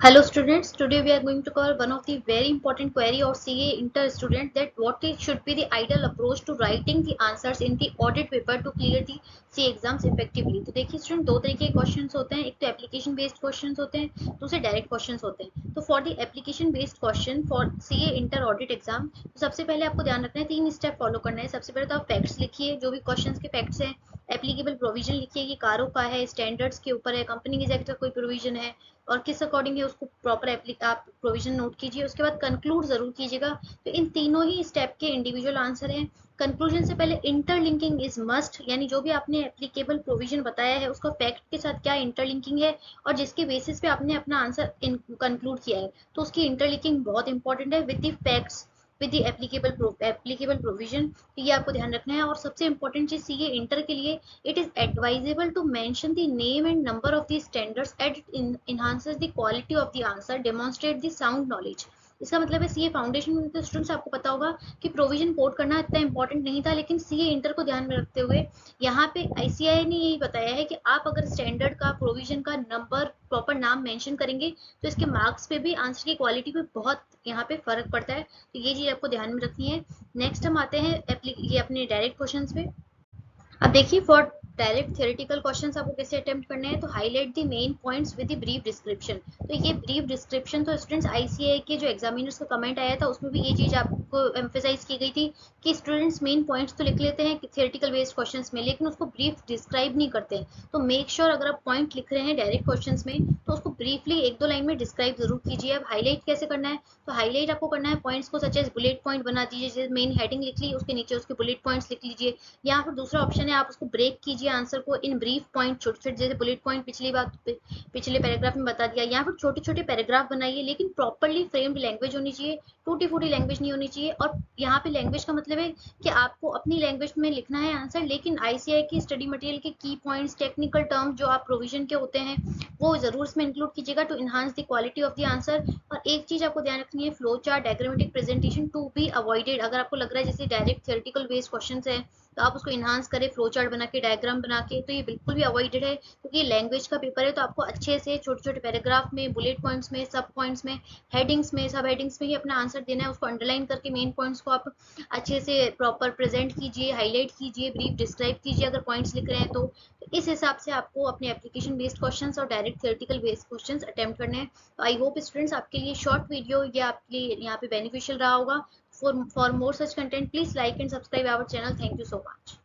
Hello students, today we are going to cover one of the very important query of CA Inter student, that what should be the ideal approach to writing the answers in the audit paper to clear the CA exams effectively। तो देखिए student, दो तरीके के questions होते हैं, एक तो application based questions होते हैं, दूसरे डायरेक्ट क्वेश्चंस होते हैं। तो for the application based question for CA inter audit exam, तो सबसे पहले आपको ध्यान रखना है, 3 स्टेप फॉलो करना है। सबसे पहले तो आप फैक्ट्स लिखिए, जो भी क्वेश्चंस के फैक्ट्स हैं। एप्लीकेबल प्रोविजन लिखिए कि कारों का है, स्टैंडर्ड्स के ऊपर है, कंपनी एक्ट का कोई प्रोविजन है और किस अकॉर्डिंग है उसको प्रॉपर आप प्रोविजन नोट कीजिए। उसके बाद कंक्लूड जरूर कीजिएगा। तो इन तीनों ही स्टेप के इंडिविजुअल आंसर हैं। कंक्लूजन से पहले इंटरलिंकिंग इज मस्ट, यानी जो भी आपने एप्लीकेबल प्रोविजन बताया है उसका फैक्ट के साथ क्या इंटरलिंकिंग है और जिसके बेसिस पे आपने अपना आंसर कंक्लूड किया है, तो उसकी इंटरलिंकिंग बहुत इंपॉर्टेंट है with the facts, with the applicable provision. तो ये आपको ध्यान रखना है। और सबसे इंपॉर्टेंट चीज ये इंटर के लिए, it is advisable to mention the name and number of the standards as it enhances the quality of the answer, demonstrate the sound knowledge। इसका मतलब है सीए फाउंडेशन में तो स्टूडेंट्स आपको पता होगा कि प्रोविजन कोड करना इतना इंपॉर्टेंट नहीं था, लेकिन सीए इंटर को ध्यान में रखते हुए यहाँ पे आईसीआई ने यही बताया है कि आप अगर स्टैंडर्ड का, प्रोविजन का नंबर, प्रॉपर नाम मेंशन करेंगे तो इसके मार्क्स पे भी, आंसर की क्वालिटी पे बहुत यहाँ पे फर्क पड़ता है। तो ये चीज आपको ध्यान में रखनी है। नेक्स्ट हम आते हैं ये अपने डायरेक्ट क्वेश्चन पे। अब देखिए, फॉर डायरेक्ट थ्योरेटिकल क्वेश्चंस आपको कैसे अटेम्प्ट करने हैं, तो highlight the main points with the brief description. तो ये ब्रीफ डिस्क्रिप्शन, तो स्टूडेंट्स आईसीएआई के जो एग्जामिनर्स का कमेंट आया था उसमें भी ये चीज आपको एम्फेसाइज की गई थी कि स्टूडेंट्स मेन पॉइंट्स तो लिख लेते हैं थ्योरेटिकल बेस्ड क्वेश्चंस में, लेकिन उसको ब्रीफ डिस्क्राइब नहीं करते हैं। तो मेक श्योर अगर आप पॉइंट लिख रहे हैं डायरेक्ट क्वेश्चंस में तो उसको ब्रीफली एक दो लाइन में डिस्क्राइब जरूर कीजिए। अब हाईलाइट कैसे करना है, तो हाईलाइट आपको करना है पॉइंट्स को सच एज बुलेट पॉइंट बना दीजिए। जैसे मेन हेडिंग लिख ली, उसके नीचे उसके बुलेट पॉइंट्स लिख लीजिए। या फिर दूसरा ऑप्शन है, आप उसको ब्रेक कीजिए आंसर को इन ब्रीफ पॉइंट, छोटे छोटे, जैसे बुलेट पॉइंट पिछले पैराग्राफ में बता दिया, या फिर छोटे छोटे पैराग्राफ बनाइए, लेकिन प्रॉपरली फ्रेम्ड लैंग्वेज होनी चाहिए, टूटी फूटी लैंग्वेज नहीं होनी चाहिए। और यहाँ पे लैंग्वेज का मतलब है कि आपको अपनी लैंग्वेज में लिखना है आंसर, लेकिन आईसीआई की स्टडी मटेरियल के की पॉइंट्स, टेक्निकल टर्म्स जो आप प्रोविजन के होते हैं वो जरूर इसमें इंक्लूड कीजिएगा to enhance the quality of the answer. और एक चीज आपको ध्यान रखनी है, flow chart, diagrammatic presentation to be avoided. अगर आपको लग रहा है जैसे डायरेक्ट थ्योरेटिकल बेस्ड क्वेश्चन है तो आप उसको इन्हांस करें फ्लो चार्ट बना के, डायग्राम बना के, तो ये बिल्कुल भी अवॉइडेड है, क्योंकि लैंग्वेज का पेपर है। तो आपको अच्छे से छोटे छोटे पैराग्राफ में, बुलेट पॉइंट्स में, सब पॉइंट्स में, हेडिंग्स में, सब हेडिंग्स में ही अपना आंसर देना है। उसको अंडरलाइन करके मेन पॉइंट्स को आप अच्छे से प्रॉपर प्रेजेंट कीजिए, हाईलाइट कीजिए, ब्रीफ डिस्क्राइब कीजिए अगर पॉइंट्स लिख रहे हैं तो। इस हिसाब से आपको अपने एप्लीकेशन बेस्ड क्वेश्चंस और direct theoretical based questions attempt करने हैं। तो आई होप स्टूडेंट्स आपके लिए शॉर्ट वीडियो ये आपके लिए यहाँ पे बेनिफिशियल रहा होगा। For more such content, please like and subscribe our channel. Thank you so much.